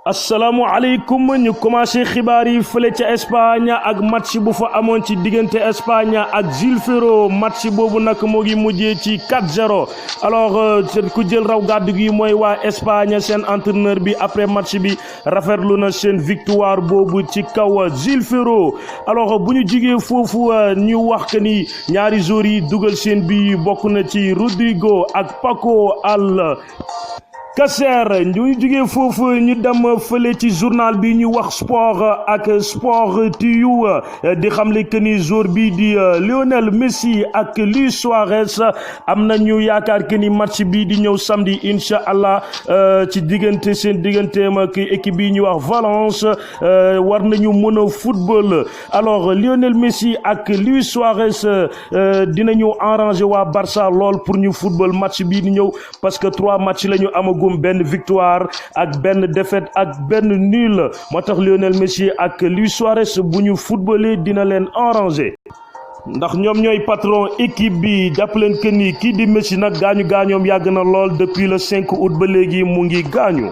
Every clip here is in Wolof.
asalaamaaleykum ñu commencé xibaar yi fële ca Espagne ak match bu fa amoon ci diggante Espagne ak Gil Ferro match boobu nag moo ngi mujjee ci 4-0 alors ku jël raw gàddu gi mooy waa Espagne seen entraîneur bi après match bi rafetlu na seen victoire boobu ci kaw Gil Ferro alors bu ñu jugee foofu ñu wax que ni ñaari joueurs yi dugal seen bi bokk na ci Rodrigo ak Paco Alcácer ñu jugee foofu ñu dem fële ci journal bi ñu wax sport ak sport TU di xamle que ni jour bi di Lionel Messi ak Luis Suarez am nañu yaakaar que ni match bi di ñëw samedi incha allah ci diggante seen digganteem ak équipe bi ñu wax Valence war nañu mën a football alors Lionel Messi ak Luis Suarez dinañu arranger waa Barça lool pour ñu football match bi di ñëw parce que 3 matchs la ñu amagum benn victoire ak benn défaite ak benn nul moo tax Lionel Messi ak Luis Suarez bu ñu footballé dina leen arranger ndax ñoom ñooy patron équipe bi jàpp leen que ni kii di Messi nag gaañoom yàgg na lool depuis le 5 août ba léegi mu ngi gaañu.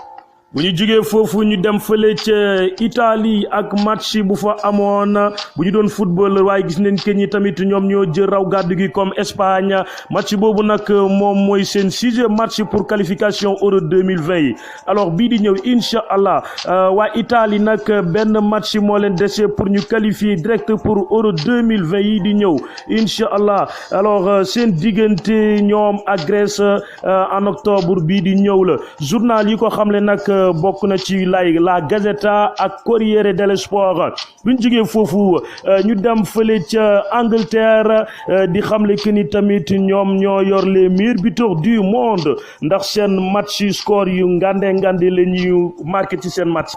bu ñu jógee foofu ñu dem fële ca Italie ak match bu fa amoon bu ñu doon football waaye gis nañ que ñi tamit ñoom ñoo jël raw gàddu gi comme Espagne match boobu nag moom mooy seen 6e match pour qualification Euro 2020 yi alors bii di ñëw incha allah waa Italie nag benn match moo leen dese pour ñu qualifier direct pour Euro 2020 yi di ñëw incha allah alors seen diggante ñoom ak Grèce en octobre bii di ñëw la journal yi ko xamle nag. bokk na ci la Gazzetta ak Corriere dello Sport bu ñu jógee foofu ñu dem fële ca Angleterre di xamle que ni tamit ñoom ñoo yor les meilleurs buteurs du monde ndax seen match score yu ngande la ñuy marqué ci seen match.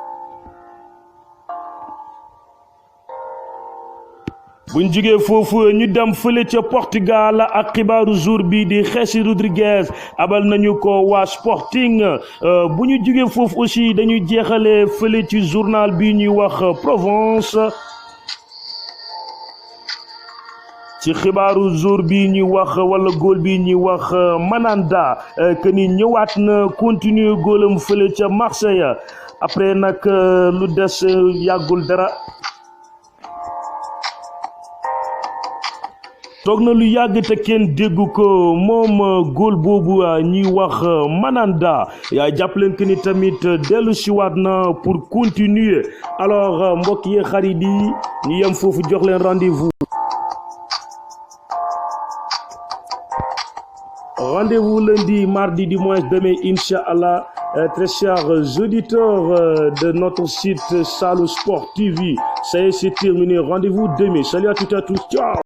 bu ñu jugee foofu ñu dem fële ca Portugal ak xibaaru jour bi di Jesús Rodrigues abal nañu ko waa Sporting bu ñu jugee foofu aussi dañuy jeexale fële ci journal bi ñuy wax Provence ci xibaaru jour bi ñuy wax wala góol bi ñuy wax Mandanda que ni ñëwaat na continuer góolam fële ca Marseille après nag lu des yàggul dara. toog na lu yàgg te kenn déggu ko moom góol boobu ñuy wax Mandanda yaa jàpp leen que ni tamit dellu siwaat na pour continuer alors mbokk yi xarit yi ñu yem foofu jox leen rendez-vous lundi mardi dimanche demain incha allah très chers auditeurs de notre site Salou Sport TV ça y est c'est terminé rendez-vous demain salut à toutes et à tous ciao.